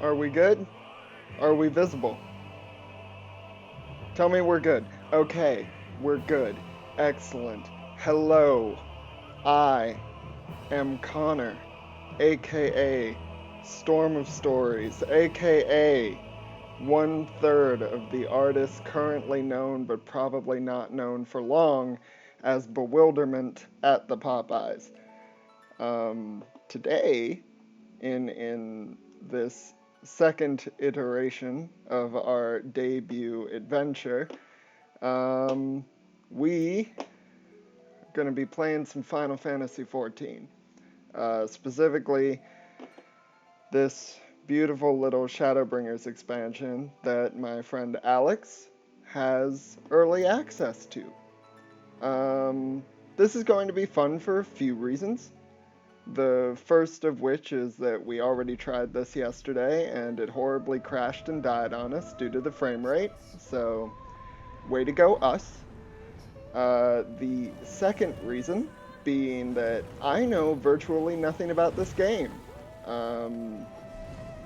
Are we good? Are we visible? Tell me we're good. Okay, we're good. Excellent. Hello, I am Connor, aka Storm of Stories, aka one third of the artists currently known but probably not known for long as Bewilderment at the Popeyes. Today, in this second iteration of our debut adventure, we are going to be playing some Final Fantasy XIV. Specifically, this beautiful little Shadowbringers expansion that my friend Alex has early access to. This is going to be fun for a few reasons. The first of which is that we already tried this yesterday and it horribly crashed and died on us due to the frame rate, so way to go us. The second reason being that I know virtually nothing about this game.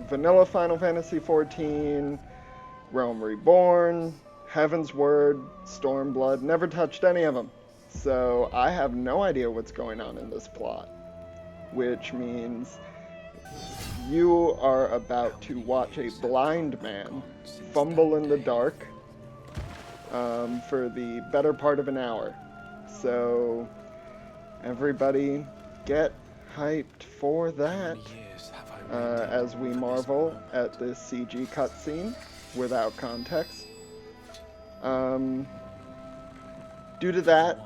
Vanilla Final Fantasy XIV, Realm Reborn, Heaven's Word, Stormblood, never touched any of them. So I have no idea what's going on in this plot. Which means you are about to watch a blind man fumble in the dark for the better part of an hour. So everybody get hyped for that as we marvel at this CG cutscene without context. Due to that,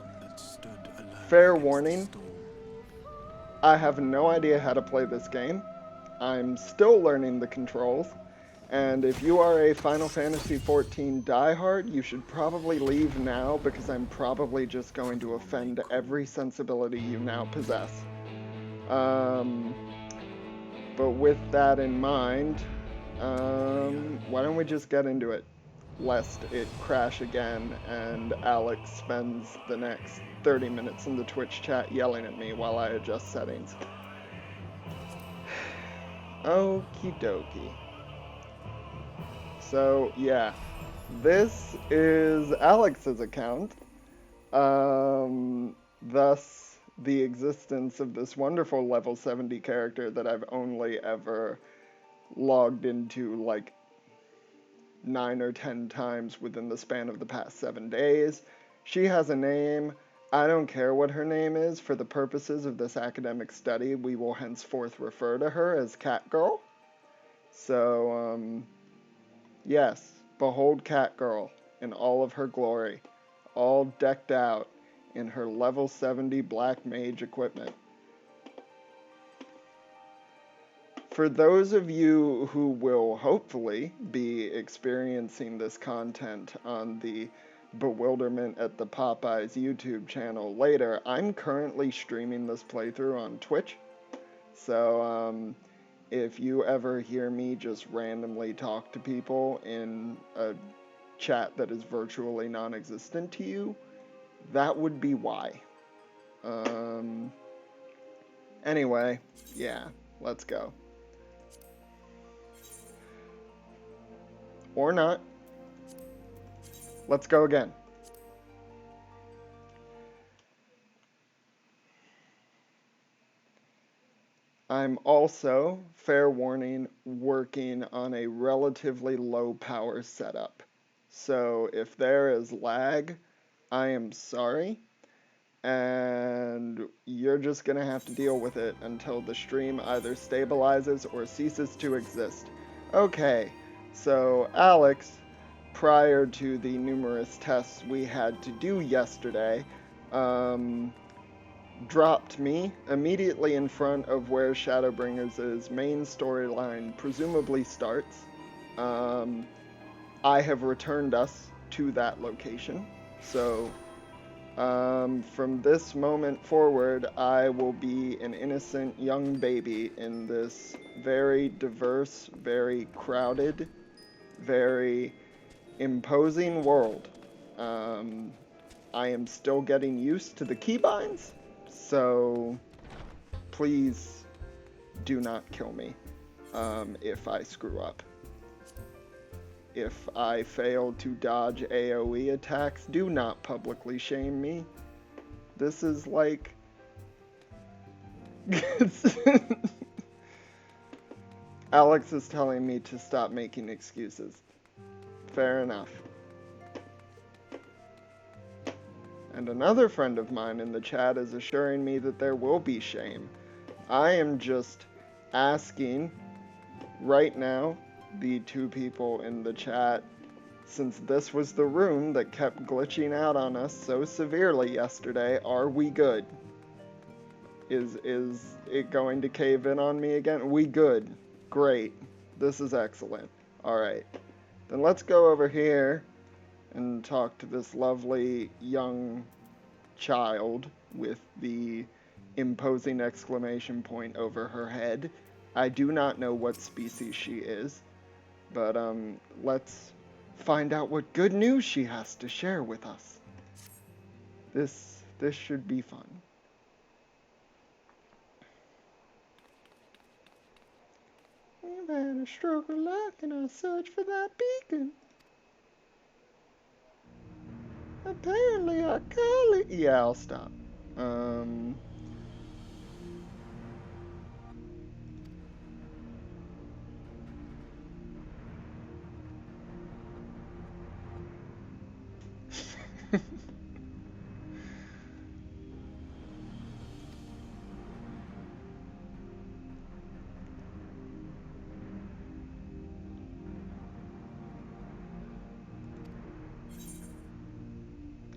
fair warning, I have no idea how to play this game. I'm still learning the controls, and if you are a Final Fantasy XIV diehard, you should probably leave now because I'm probably just going to offend every sensibility you now possess. But with that in mind, why don't we just get into it, lest it crash again and Alex spends the next 30 minutes in the Twitch chat yelling at me while I adjust settings. Okie dokie. So, yeah. This is Alex's account. Thus, the existence of this wonderful level 70 character that I've only ever logged into, like, 9 or 10 times within the span of the past 7 days. She has a name. I don't care what her name is. For the purposes of this academic study, we will henceforth refer to her as Catgirl. So, yes, behold Catgirl in all of her glory, all decked out in her level 70 black mage equipment. For those of you who will hopefully be experiencing this content on the Bewilderment at the Popeyes YouTube channel later, I'm currently streaming this playthrough on Twitch. So, if you ever hear me just randomly talk to people in a chat that is virtually non-existent to you, that would be why. Anyway, yeah, let's go. Or not. Let's go again. I'm also, fair warning, working on a relatively low power setup. So if there is lag, I am sorry. And you're just gonna have to deal with it until the stream either stabilizes or ceases to exist. Okay. So, Alex, prior to the numerous tests we had to do yesterday, dropped me immediately in front of where Shadowbringers' main storyline presumably starts. I have returned us to that location. So, from this moment forward, I will be an innocent young baby in this very diverse, very crowded, very imposing world. I am still getting used to the keybinds, so please do not kill me. if I screw up. If I fail to dodge AoE attacks, do not publicly shame me. This is like... Alex is telling me to stop making excuses. Fair enough. And another friend of mine in the chat is assuring me that there will be shame. I am just asking right now the two people in the chat, since this was the room that kept glitching out on us so severely yesterday, are we good? Is it going to cave in on me again? We good. Great. This is excellent. Alright. Then let's go over here and talk to this lovely young child with the imposing exclamation point over her head. I do not know what species she is, but let's find out what good news she has to share with us. This should be fun. We've had a stroke of luck in our search for that beacon. Apparently our colleague... Yeah, I'll stop.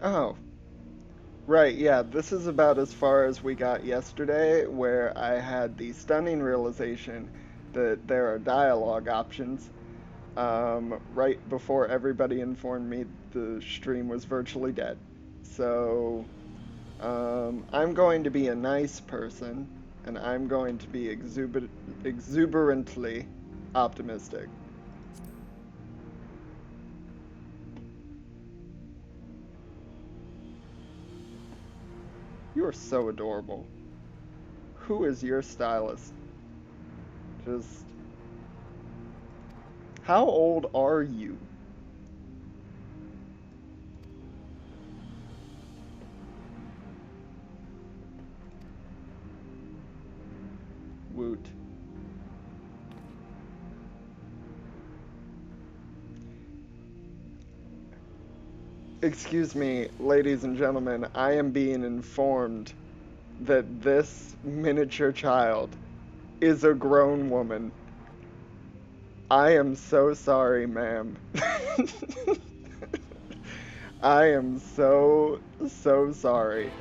Oh. Right, yeah, this is about as far as we got yesterday, where I had the stunning realization that there are dialogue options, right before everybody informed me the stream was virtually dead. So, I'm going to be a nice person, and I'm going to be exuberantly optimistic. You are so adorable. Who is your stylist? Just... How old are you? Woot. Excuse me, ladies and gentlemen, I am being informed that this miniature child is a grown woman. I am so sorry, ma'am. I am so sorry.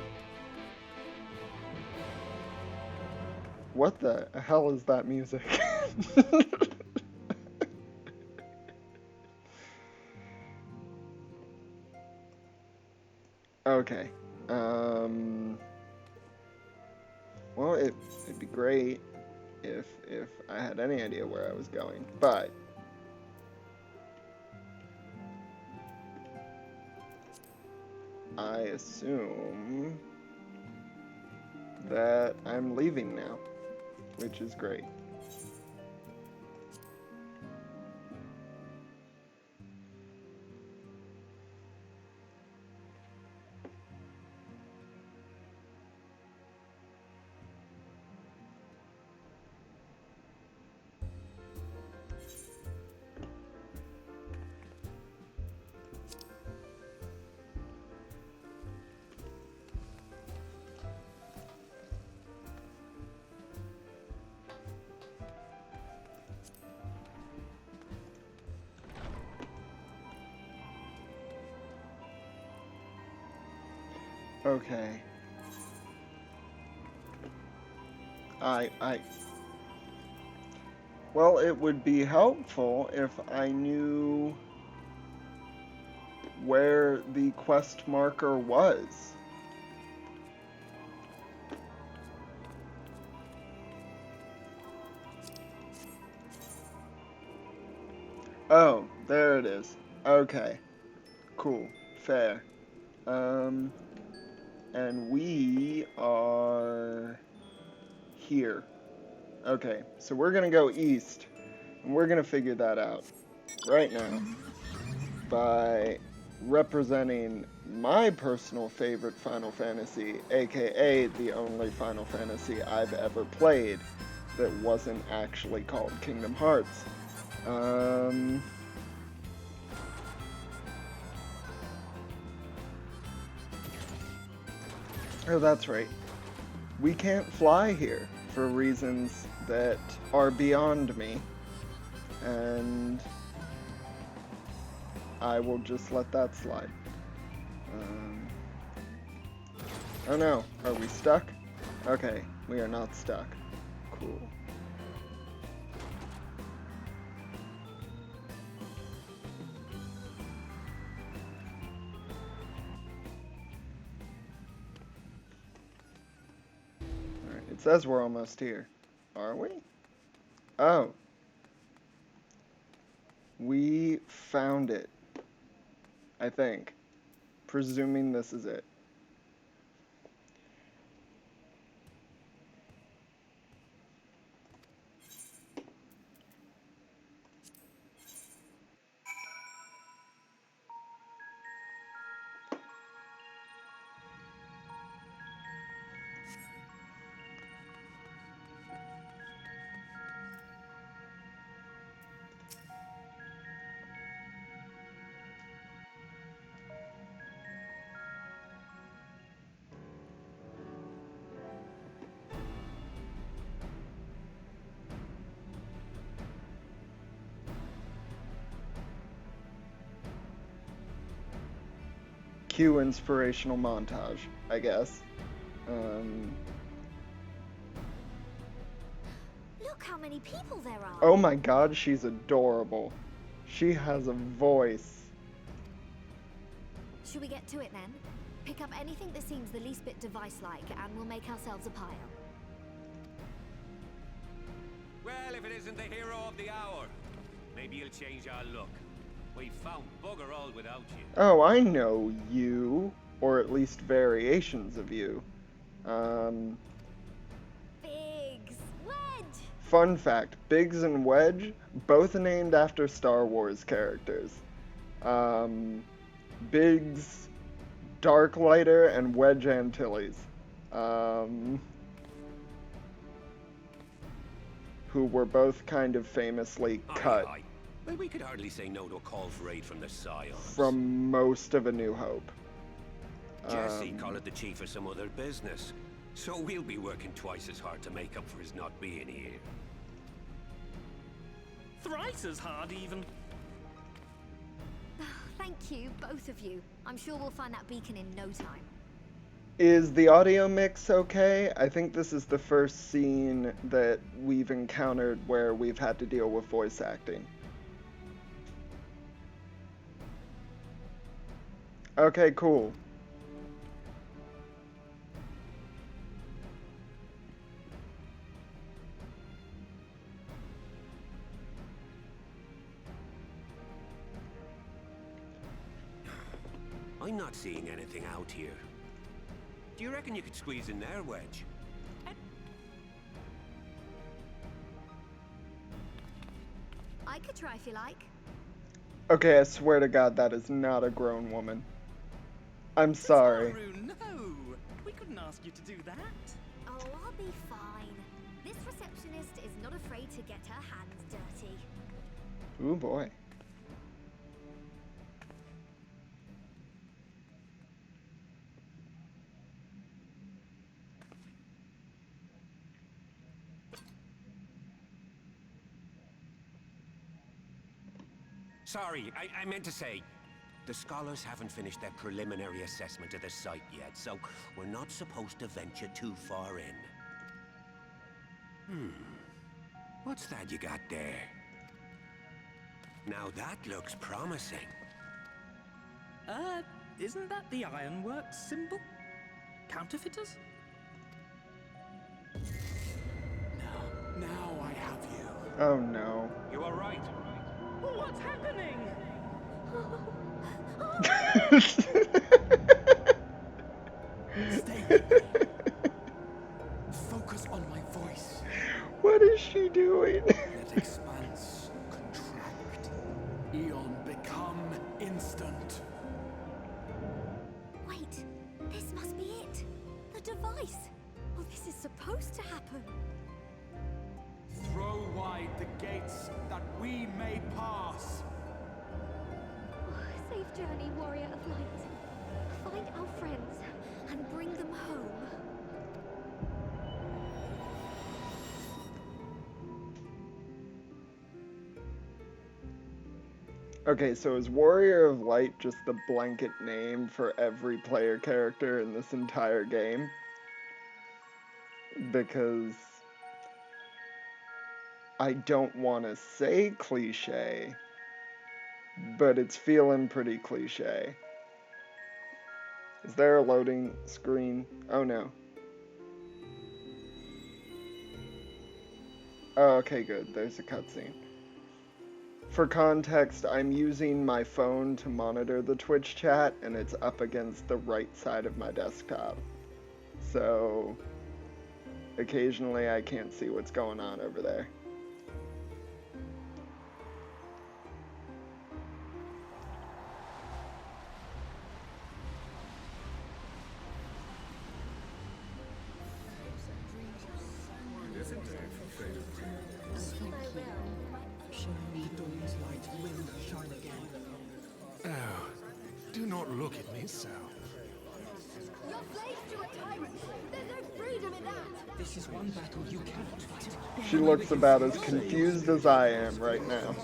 What the hell is that music? Okay. Well, it'd be great if I had any idea where I was going, but I assume that I'm leaving now, which is great. Okay. Well, it would be helpful if I knew where the quest marker was. Oh, there it is. Okay. Cool. Fair. And we are here. Okay, so we're gonna go east And we're going to figure that out right now by representing my personal favorite Final Fantasy, aka the only Final Fantasy I've ever played that wasn't actually called Kingdom Hearts. Oh, that's right. We can't fly here for reasons that are beyond me, and I will just let that slide. Oh no, are we stuck? Okay, we are not stuck. Cool. Alright, it says we're almost here. Are we? Oh. We found it. I think. Presuming this is it. Cue inspirational montage, I guess. Look how many people there are. Oh my god, she's adorable. She has a voice. Should we get to it then? Pick up anything that seems the least bit device-like and we'll make ourselves a pile. Well, if it isn't the hero of the hour, maybe you'll change our look. We found bugger all without you. Oh, I know you. Or at least variations of you. Biggs! Wedge! Fun fact, Biggs and Wedge, both named after Star Wars characters. Biggs Darklighter and Wedge Antilles. Who were both kind of famously cut. Aye. Well, we could hardly say no to a call for aid from the Scions. From most of A New Hope. Jesse called the chief for some other business, so we'll be working twice as hard to make up for his not being here. Thrice as hard, even. Thank you, both of you. I'm sure we'll find that beacon in no time. Is the audio mix okay? I think this is the first scene that we've encountered where we've had to deal with voice acting. Okay, cool. I'm not seeing anything out here. Do you reckon you could squeeze in there, Wedge? I could try if you like. Okay, I swear to God, that is not a grown woman. I'm sorry. Saru, no! We couldn't ask you to do that. Oh, I'll be fine. This receptionist is not afraid to get her hands dirty. Ooh boy. Sorry, I meant to say, the scholars haven't finished their preliminary assessment of the site yet, so we're not supposed to venture too far in. What's that you got there? Now that looks promising. Isn't that the Ironworks symbol? Counterfeiters? Now I have you. Oh no. You are right. What's happening? Stay with me. Focus on my voice. What is she doing? Let expanse Eon become instant. Wait, this must be it. The device. Well, this is supposed to happen. Throw wide the gates that we may pass. Safe journey, warrior of light. Find our friends and bring them home. Okay, so is Warrior of Light just the blanket name for every player character in this entire game? Because I don't want to say cliche, but it's feeling pretty cliche. Is there a loading screen? Oh no. Oh, okay, good. There's a cutscene. For context, I'm using my phone to monitor the Twitch chat, and it's up against the right side of my desktop. So, occasionally I can't see what's going on over there. Oh, do not look at me so. You're slaves to a tyrant. There's no freedom in that. This is one battle you cannot fight. She looks about as confused as I am right now.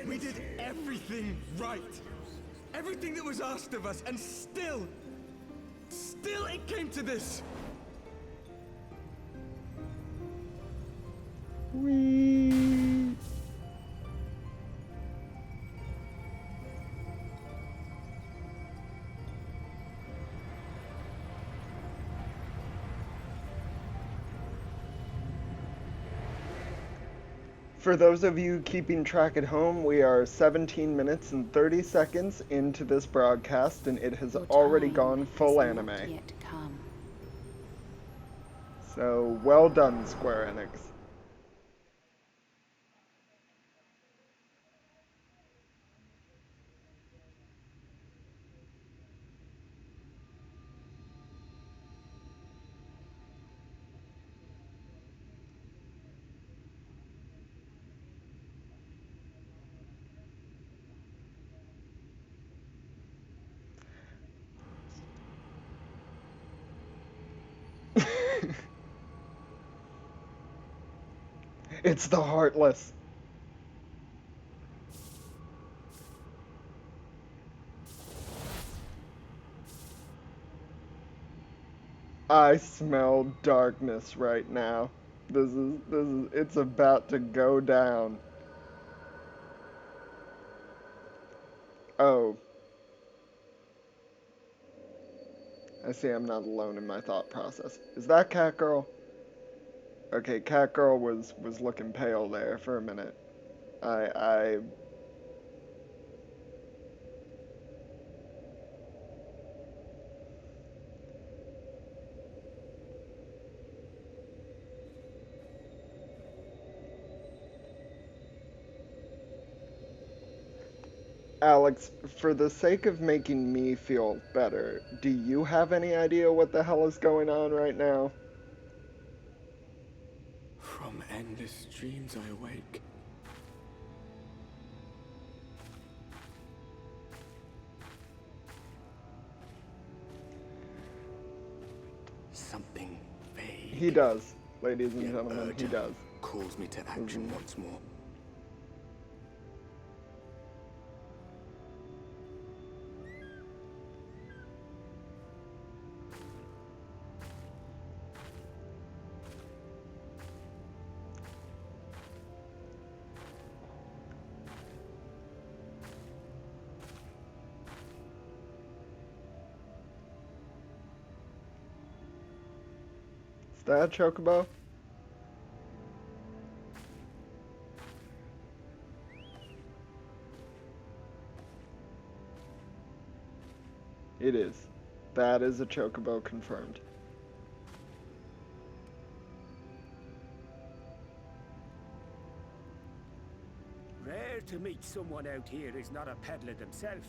We did everything right. Everything that was asked of us, and still it came to this. Whee! For those of you keeping track at home, we are 17 minutes and 30 seconds into this broadcast, and it has already gone full anime. Yet come. So, well done, Square Enix. It's the Heartless. I smell darkness right now. It's about to go down. Oh. I see I'm not alone in my thought process. Is that Catgirl? Okay, Catgirl was looking pale there for a minute. I Alex, for the sake of making me feel better, do you have any idea what the hell is going on right now? From endless dreams I awake. Something vague. He does, ladies and yet gentlemen, he urgent does. calls me to action once more. Is that a chocobo? It is. That is a chocobo confirmed. rare to meet someone out here who's not a peddler themselves.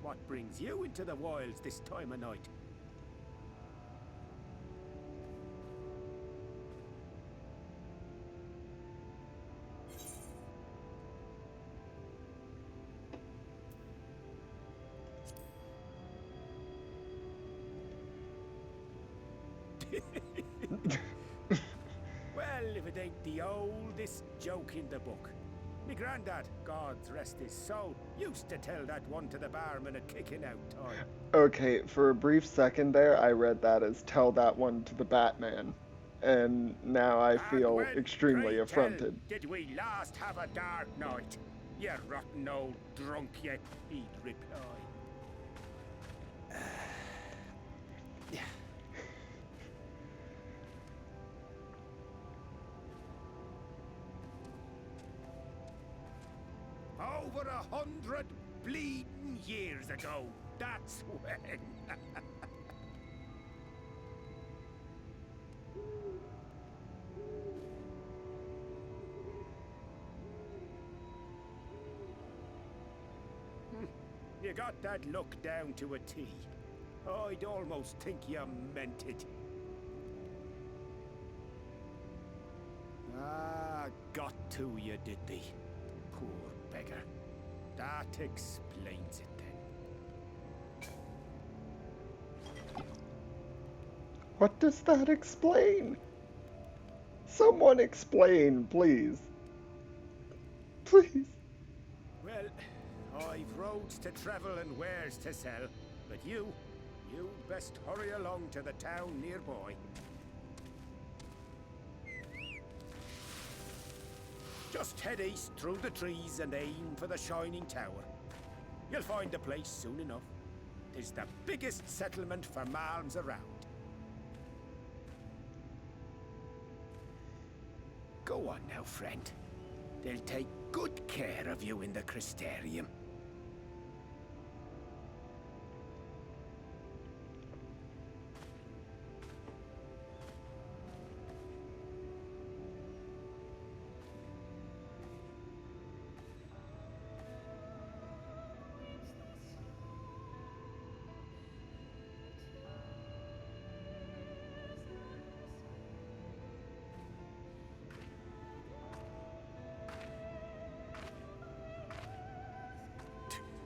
What brings you into the wilds this time of night? Well, if it ain't the oldest joke in the book. Me granddad, God's rest his soul, used to tell that one to the barman at kicking out time. Okay, for a brief second there, I read that as tell that one to the Batman. And now I And feel when, extremely pray affronted. tell, did we last have a dark night? You rotten old drunk, yet he'd reply. Over 100 bleeding years ago, that's when. You got that look down to a T. I'd almost think you meant it. Ah, got to you, did they? Poor beggar. That explains it then. What does that explain? Someone explain, please. Please. Well, I've roads to travel and wares to sell, but you best hurry along to the town nearby. Just head east through the trees and aim for the Shining Tower. You'll find the place soon enough. 'Tis the biggest settlement for malms around. Go on now, friend. They'll take good care of you in the Crystarium.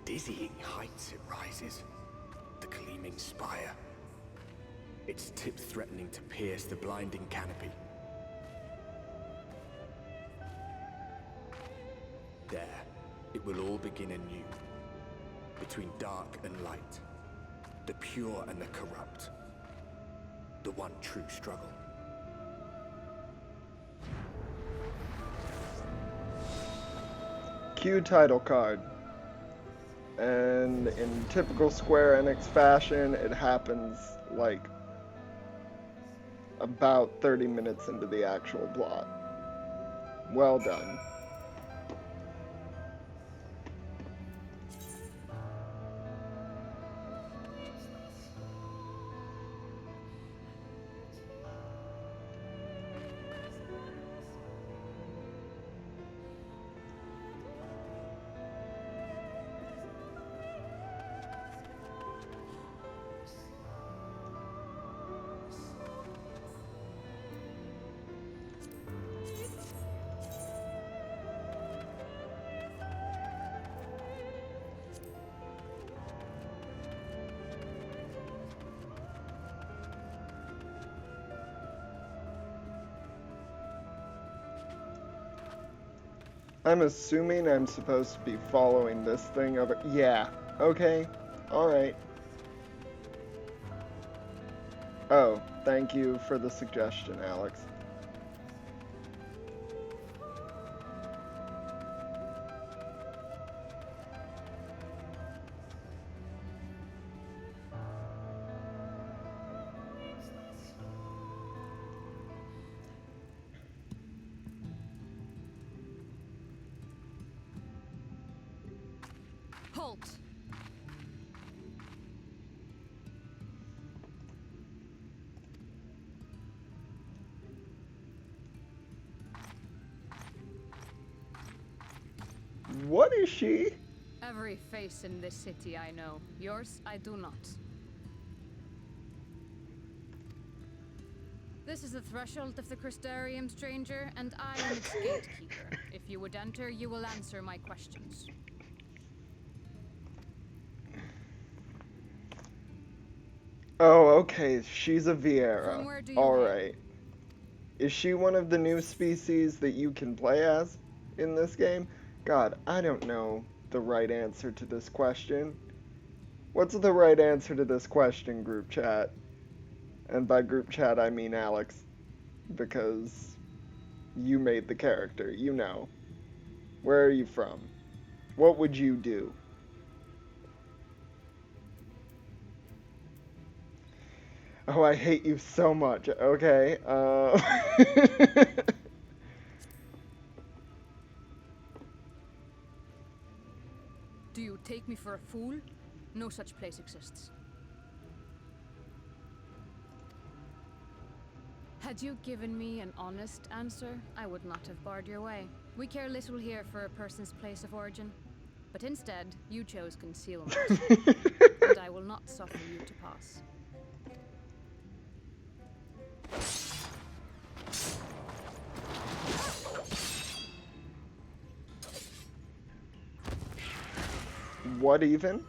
Dizzying heights it rises, the gleaming spire. Its tip threatening to pierce the blinding canopy. There, it will all begin anew. Between dark and light, the pure and the corrupt. The one true struggle. Cue title card. And in typical Square Enix fashion, it happens like about 30 minutes into the actual plot. Well done. I'm assuming I'm supposed to be following this thing over. Yeah. Okay. Alright. Oh, thank you for the suggestion, Alex. Halt! What is she? Every face in this city I know. Yours, I do not. This is the threshold of the Crystarium, stranger, and I am its gatekeeper. If you would enter, you will answer my questions. Oh, okay. She's a Viera. From where do you Alright. Is she one of the new species that you can play as in this game? God, I don't know the right answer to this question. What's the right answer to this question, group chat? And by group chat, I mean Alex. Because you made the character, you know. Where are you from? What would you do? Oh, I hate you so much. Okay. Do you take me for a fool? No such place exists. Had you given me an honest answer, I would not have barred your way. We care little here for a person's place of origin. But instead, you chose concealment. And I will not suffer you to pass. What even?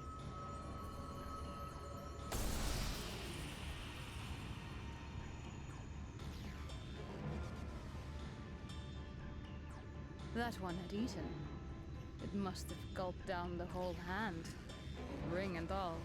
That one had eaten. It must have gulped down the whole hand, ring and all.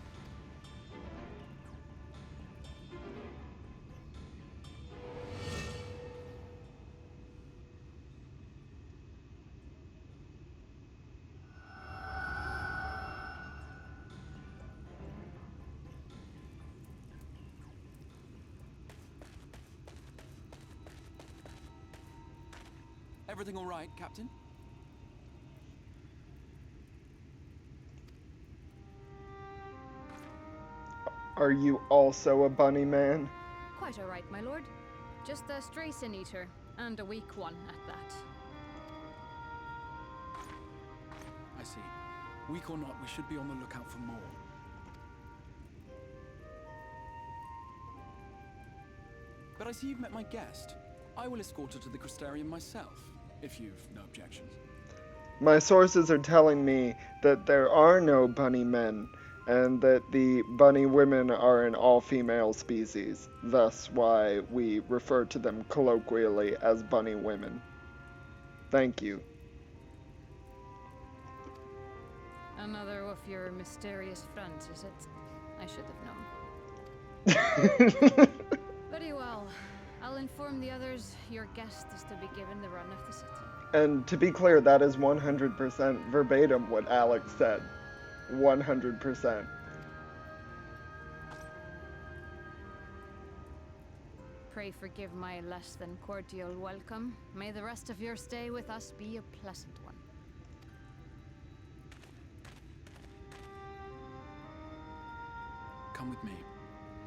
Everything all right, Captain? Are you also a bunny man? Quite all right, my lord. Just a stray sin eater, and a weak one at that. I see. Weak or not, we should be on the lookout for more. But I see you've met my guest. I will escort her to the Crystarium myself, if you've no objections. My sources are telling me that there are no bunny men, and that the bunny women are an all-female species, thus why we refer to them colloquially as bunny women. Thank you. Another of your mysterious friends, is it? I should have known. Very well. I'll inform the others your guest is to be given the run of the city. And to be clear, that is 100% verbatim what Alex said. 100%. Pray forgive my less than cordial welcome. May the rest of your stay with us be a pleasant one. Come with me.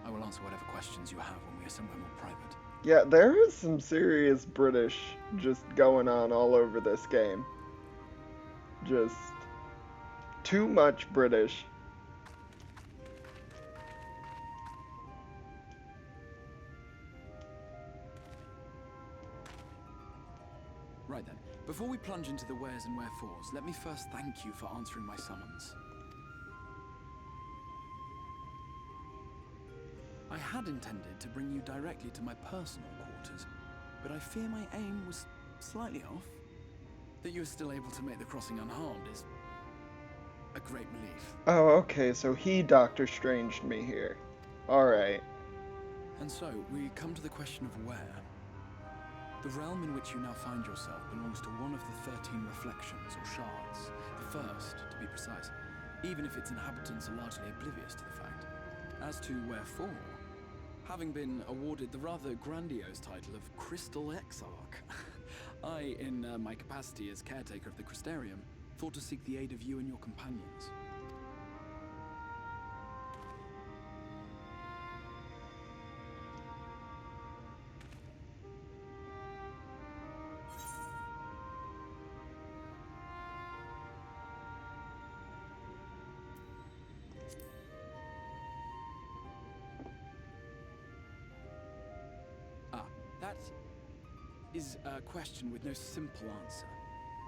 I will answer whatever questions you have when we are somewhere more private. Yeah, there is some serious British just going on all over this game. Just too much British. Right then, before we plunge into the wheres and wherefores, let me first thank you for answering my summons. I had intended to bring you directly to my personal quarters, but I fear my aim was slightly off. That you are still able to make the crossing unharmed is a great relief. Oh, okay, so he Doctor Stranged me here. Alright. And so, we come to the question of where. The realm in which you now find yourself belongs to one of the 13 reflections, or shards. The first, to be precise, even if its inhabitants are largely oblivious to the fact. As to wherefore, having been awarded the rather grandiose title of Crystal Exarch, I, in my capacity as caretaker of the Crystarium, thought to seek the aid of you and your companions. is a question with no simple answer.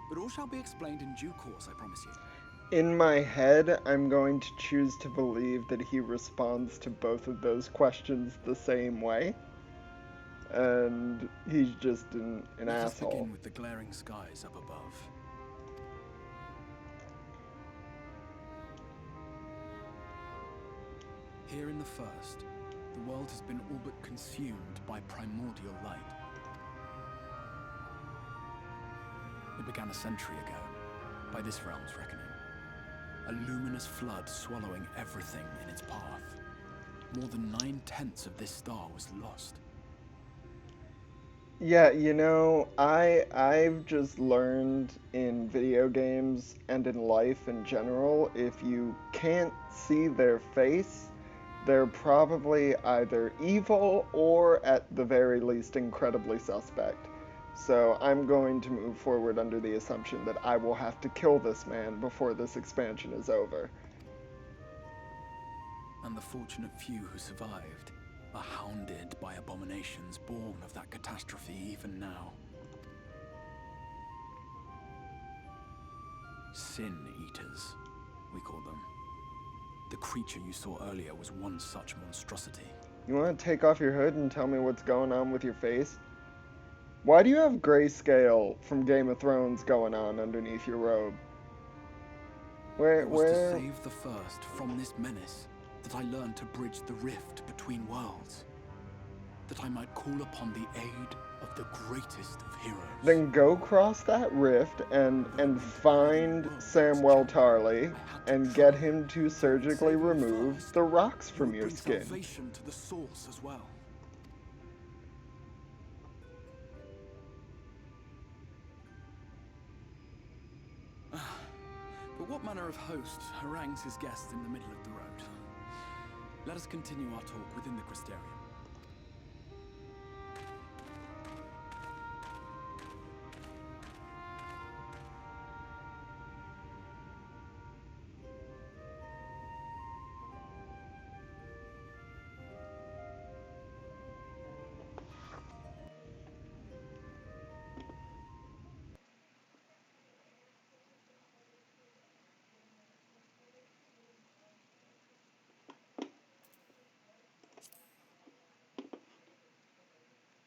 But all shall be explained in due course, I promise you. In my head, I'm going to choose to believe that he responds to both of those questions the same way. And he's just an Let us asshole. begin with the glaring skies up above. Here in the first, the world has been all but consumed by primordial light. It began a century ago, by this realm's reckoning. A luminous flood swallowing everything in its path. More than 9/10 of this star was lost. Yeah, you know, I've just learned in video games and in life in general, if you can't see their face, they're probably either evil or at the very least incredibly suspect. So I'm going to move forward under the assumption that I will have to kill this man before this expansion is over. And the fortunate few who survived are hounded by abominations born of that catastrophe even now. Sin Eaters, we call them. The creature you saw earlier was one such monstrosity. You want to take off your hood and tell me what's going on with your face? Why do you have grayscale from Game of Thrones going on underneath your robe? It was to save the first from this menace that I learned to bridge the rift between worlds. That I might call upon the aid of the greatest of heroes. Then go cross that rift and find Samwell Tarly and get him to surgically remove the rocks from your skin. Salvation to the source as well. But what manner of host harangues his guests in the middle of the road? Let us continue our talk within the Crystarium.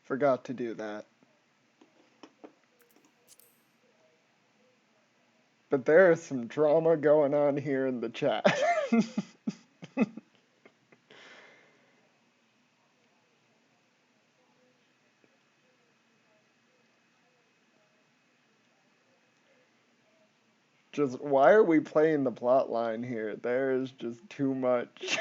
Forgot to do that. But there is some drama going on here in the chat. Just, why are we playing the plot line here? There's just too much.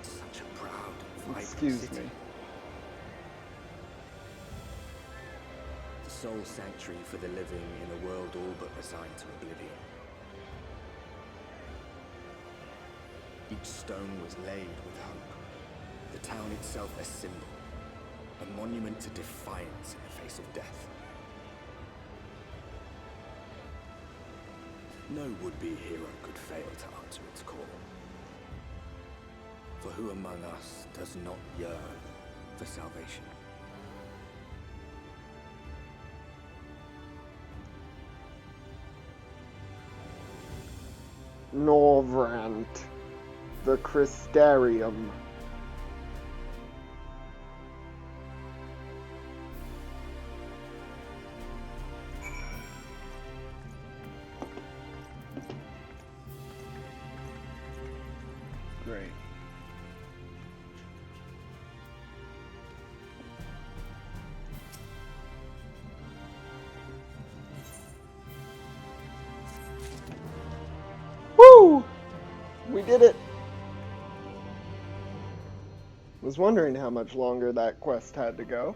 Such a proud and vibrant Excuse city. me. The sole sanctuary for the living in a world all but resigned to oblivion. Each stone was laid with hope. The town itself a symbol, a monument to defiance in the face of death. No would-be hero could fail to answer its call. For who among us does not yearn for salvation? Norvrant. The Crystarium. Great. Woo! We did it! Was wondering how much longer that quest had to go.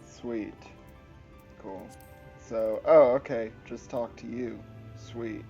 Sweet. Cool. So, oh, okay. Just talk to you. Sweet.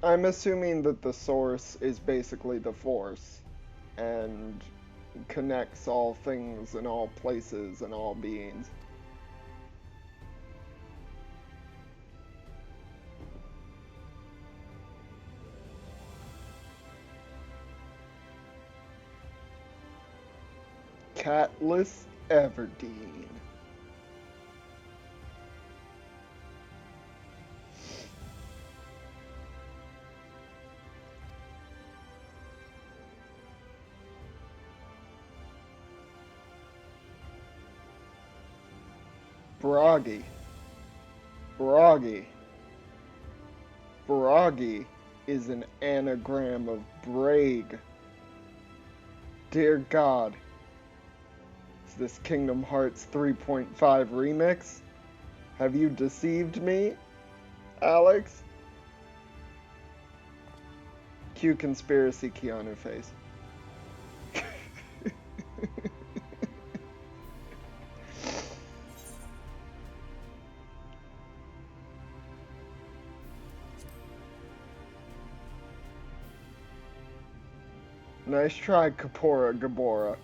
I'm assuming that the source is basically the Force and connects all things and all places and all beings. Catless Everdeen. Bragi. Bragi. Bragi is an anagram of Braig. Dear God. Is this Kingdom Hearts 3.5 remix? Have you deceived me, Alex? Cue conspiracy Keanu face. Nice try, Kapora Gabora.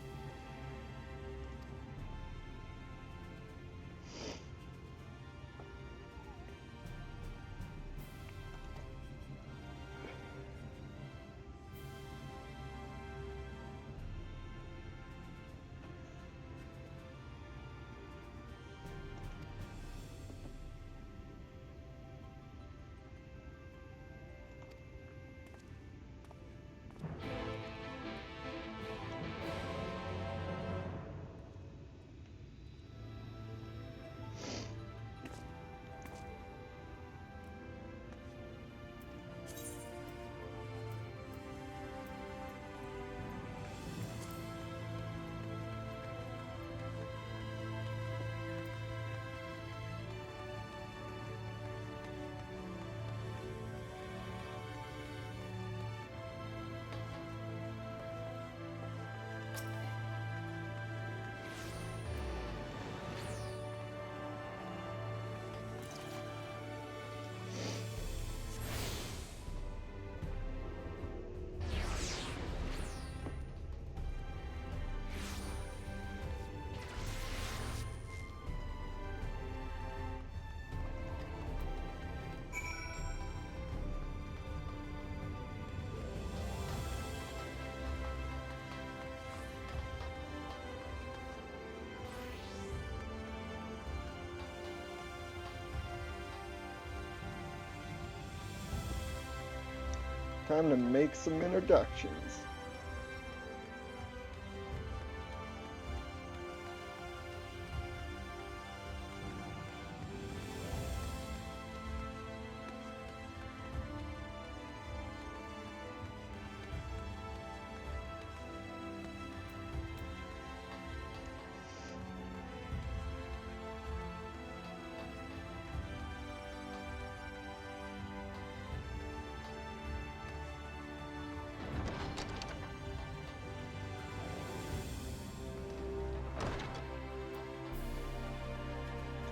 Time to make some introductions.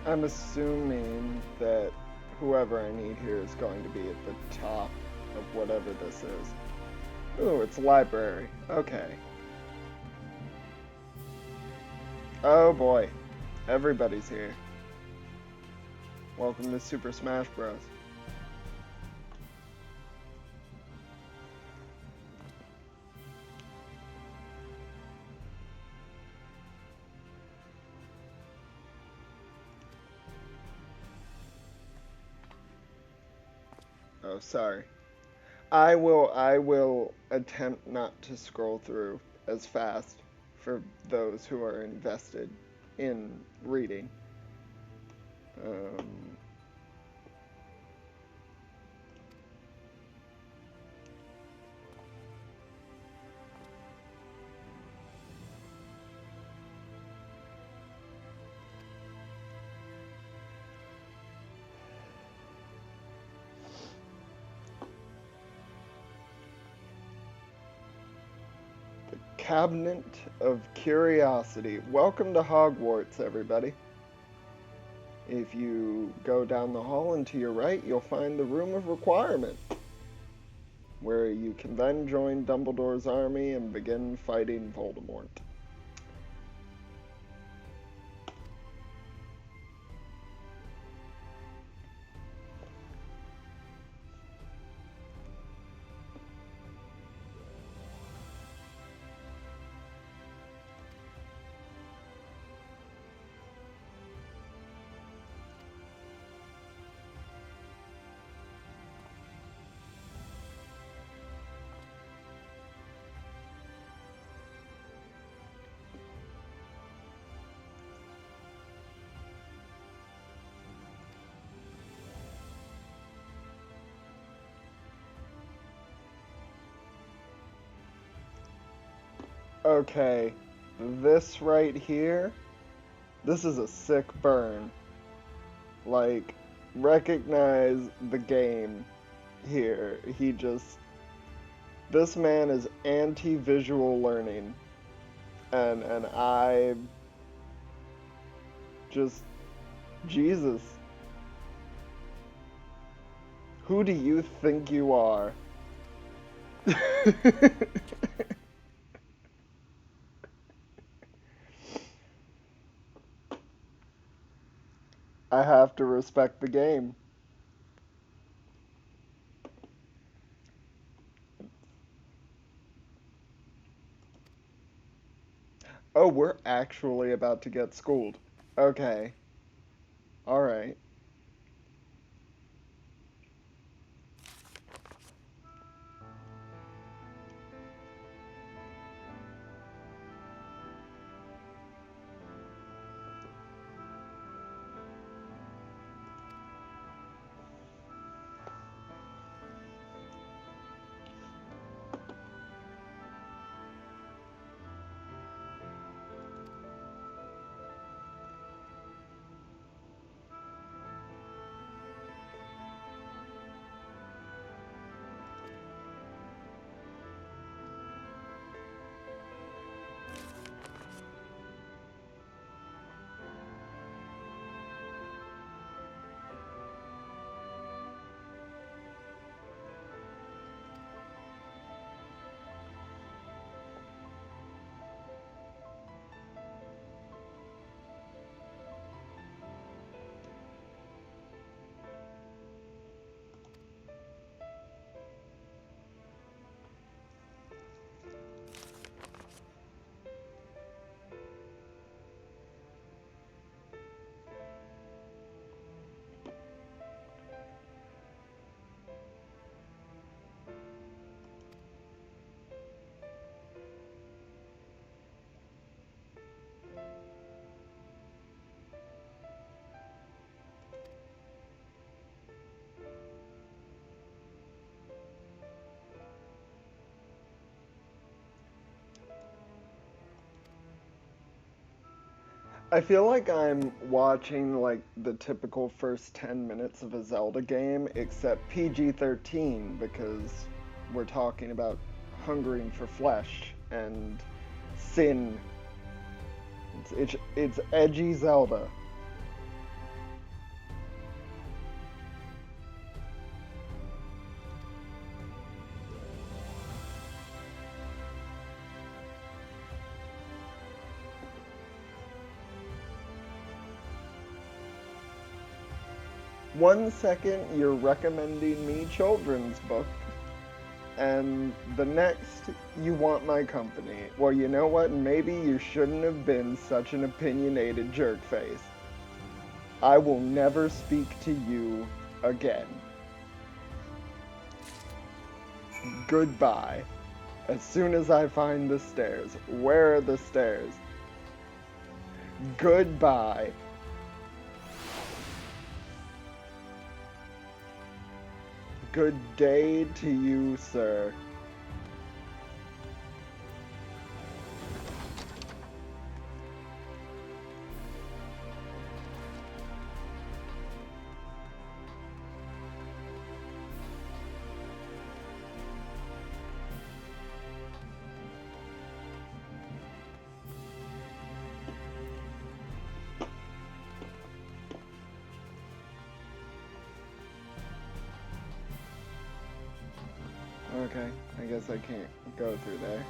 I'm assuming that whoever I need here is going to be at the top of whatever this is. Ooh, it's library. Okay. Oh boy. Everybody's here. Welcome to Super Smash Bros. Oh, sorry. I will attempt not to scroll through as fast for those who are invested in reading. Cabinet of Curiosity. Welcome to Hogwarts, everybody. If you go down the hall and to your right, you'll find the Room of Requirement, where you can then join Dumbledore's army and begin fighting Voldemort. Okay, this right here, this is a sick burn. Like, recognize the game here. This man is anti-visual learning. And I just, Jesus. Who do you think you are? I have to respect the game. Oh, we're actually about to get schooled. Okay. Alright. I feel like I'm watching like the typical first 10 minutes of a Zelda game, except PG-13, because we're talking about hungering for flesh and sin. It's edgy Zelda. One second you're recommending me children's books, and the next you want my company. Well, you know what? Maybe you shouldn't have been such an opinionated jerkface. I will never speak to you again. Goodbye. As soon as I find the stairs. Where are the stairs? Goodbye. Good day to you, sir. Okay, I guess I can't go through there.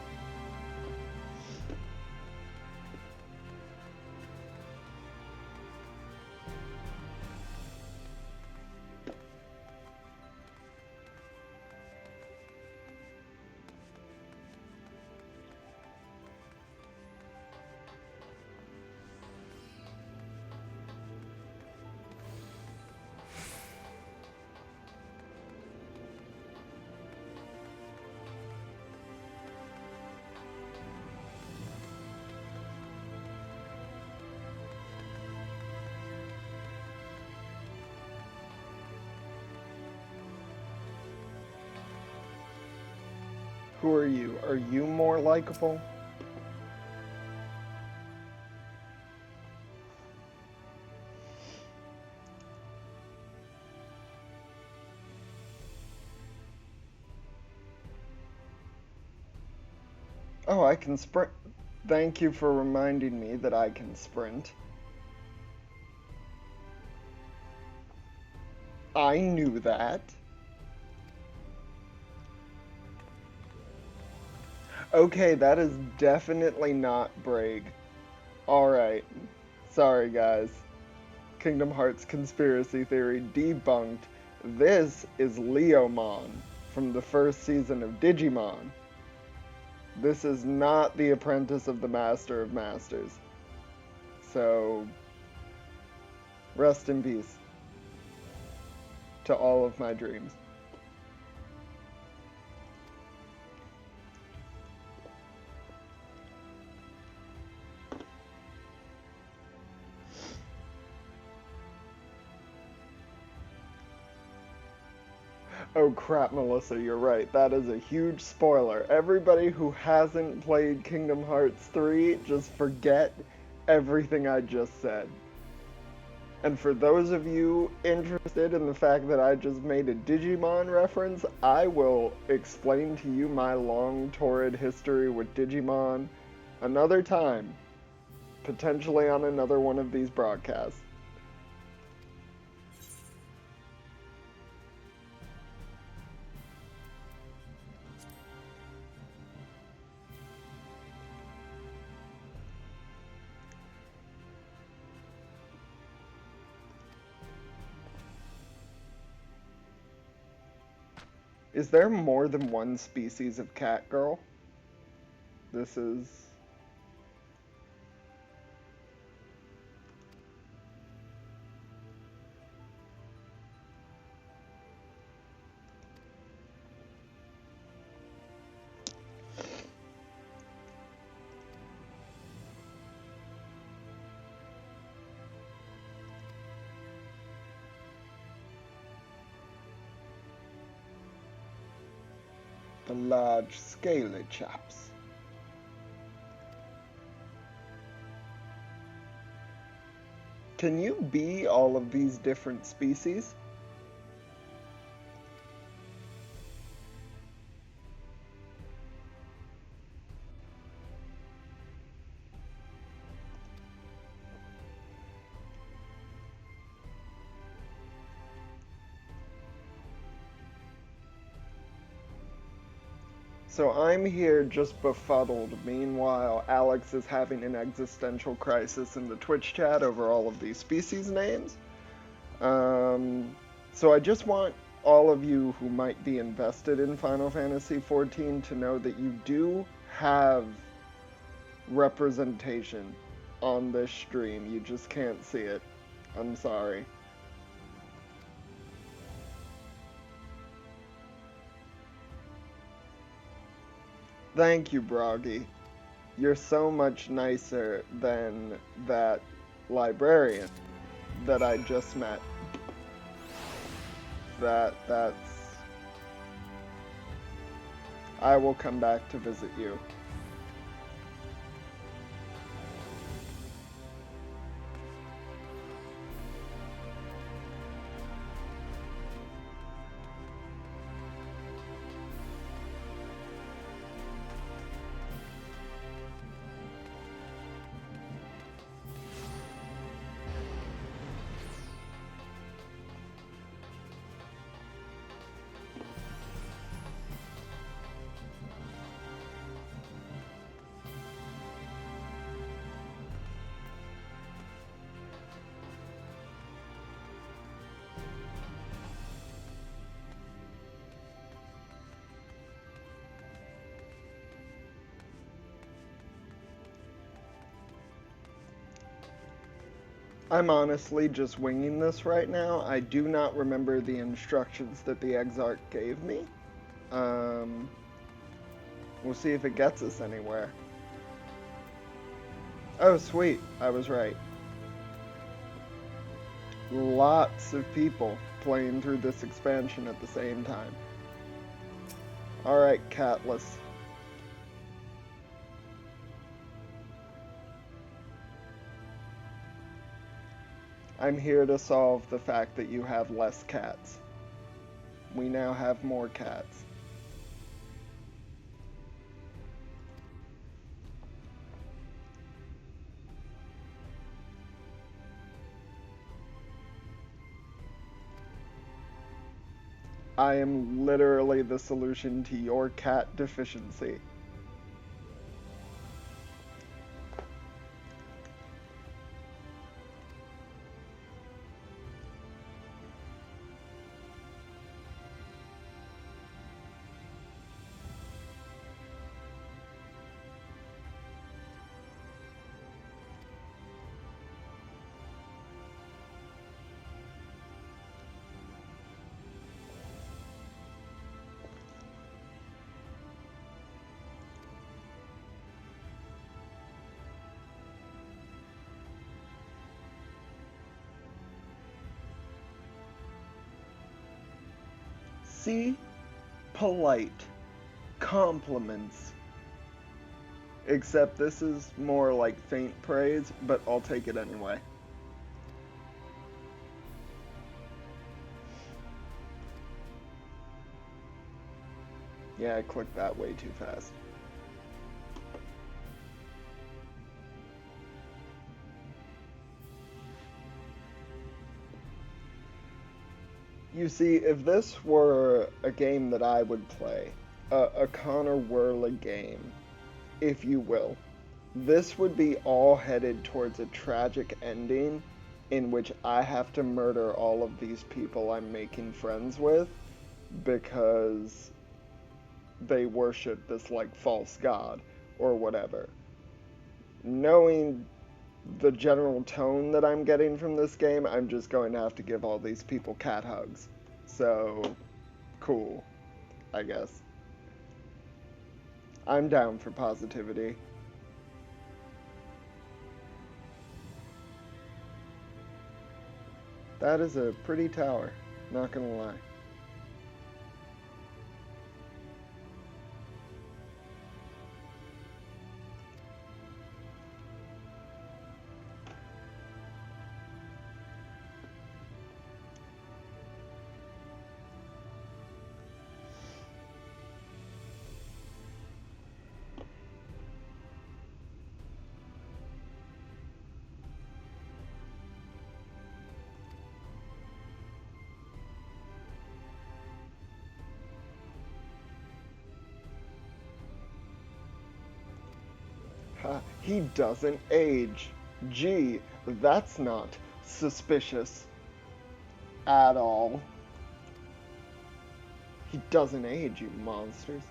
Who are you? Are you more likable? Oh, I can sprint. Thank you for reminding me that I can sprint. I knew that. Okay, that is definitely not Braig. Alright. Sorry, guys. Kingdom Hearts conspiracy theory debunked. This is Leomon from the first season of Digimon. This is not the apprentice of the Master of Masters. So, rest in peace to all of my dreams. Oh crap, Melissa, you're right. That is a huge spoiler. Everybody who hasn't played Kingdom Hearts 3, just forget everything I just said. And for those of you interested in the fact that I just made a Digimon reference, I will explain to you my long, torrid history with Digimon another time, potentially on another one of these broadcasts. Is there more than one species of cat girl? This is... the large scaly chaps. Can you be all of these different species? So I'm here just befuddled. Meanwhile, Alex is having an existential crisis in the Twitch chat over all of these species names. So I just want all of you who might be invested in Final Fantasy XIV to know that you do have representation on this stream. You just can't see it. I'm sorry. Thank you, Broggy. You're so much nicer than that librarian that I just met. That's... I will come back to visit you. I'm honestly just winging this right now. I do not remember the instructions that the Exarch gave me. We'll see if it gets us anywhere. Oh, sweet. I was right. Lots of people playing through this expansion at the same time. Alright, Catless. I'm here to solve the fact that you have less cats. We now have more cats. I am literally the solution to your cat deficiency. See? Polite. Compliments. Except this is more like faint praise, but I'll take it anyway. Yeah, I clicked that way too fast. You see, if this were a game that I would play, a Connor Worley game, if you will, this would be all headed towards a tragic ending in which I have to murder all of these people I'm making friends with because they worship this, like, false god or whatever. Knowing the general tone that I'm getting from this game, I'm just going to have to give all these people cat hugs. So, cool, I guess. I'm down for positivity. That is a pretty tower, not gonna lie. He doesn't age. Gee, that's not suspicious at all. He doesn't age, you monsters.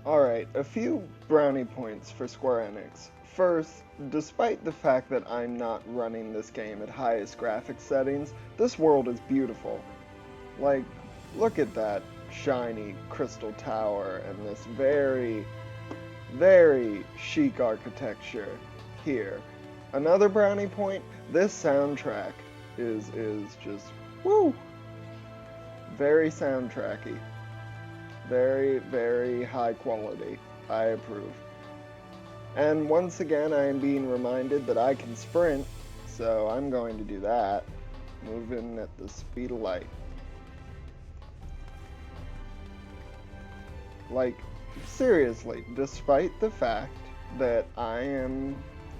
Alright, a few brownie points for Square Enix. First, despite the fact that I'm not running this game at highest graphics settings, this world is beautiful. Like, look at that shiny crystal tower and this very, very chic architecture here. Another brownie point, this soundtrack is just, woo! Very soundtracky. Very, very high quality. I approve. And once again, I am being reminded that I can sprint, so I'm going to do that. Moving at the speed of light. Like, seriously, despite the fact that I am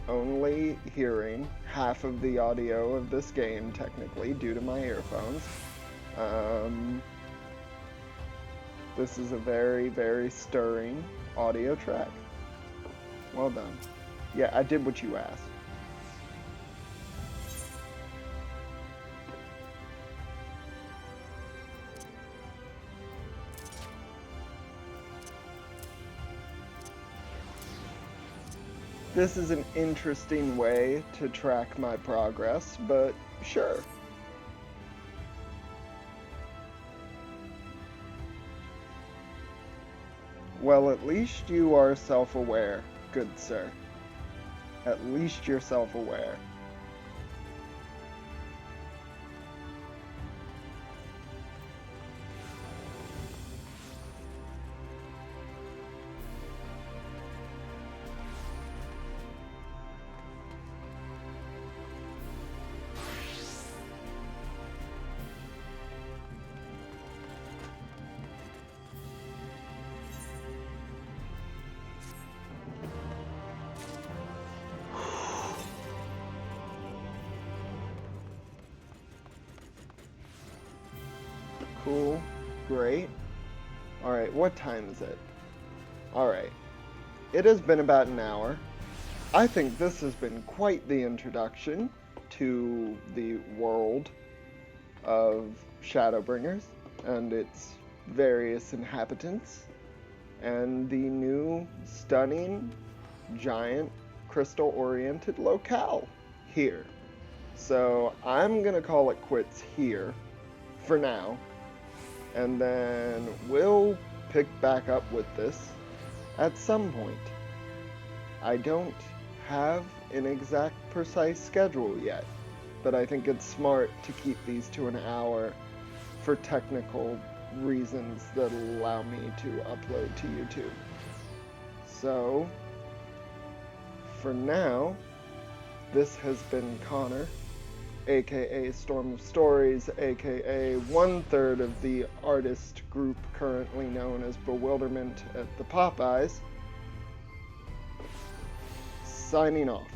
only hearing half of the audio of this game, technically, due to my earphones, this is a very, very stirring audio track. Well done. Yeah, I did what you asked. This is an interesting way to track my progress, but sure. Well, at least you are self-aware, good sir. At least you're self-aware. Cool. Great. Alright, what time is it? Alright. It has been about an hour. I think this has been quite the introduction to the world of Shadowbringers and its various inhabitants, and the new, stunning, giant, crystal-oriented locale here. So I'm gonna call it quits here for now, and then we'll pick back up with this at some point. I don't have an exact precise schedule yet, but I think it's smart to keep these to an hour for technical reasons that allow me to upload to YouTube. So, for now, this has been Connor, aka Storm of Stories, aka 1/3 of the artist group currently known as Bewilderment at the Popeyes, signing off.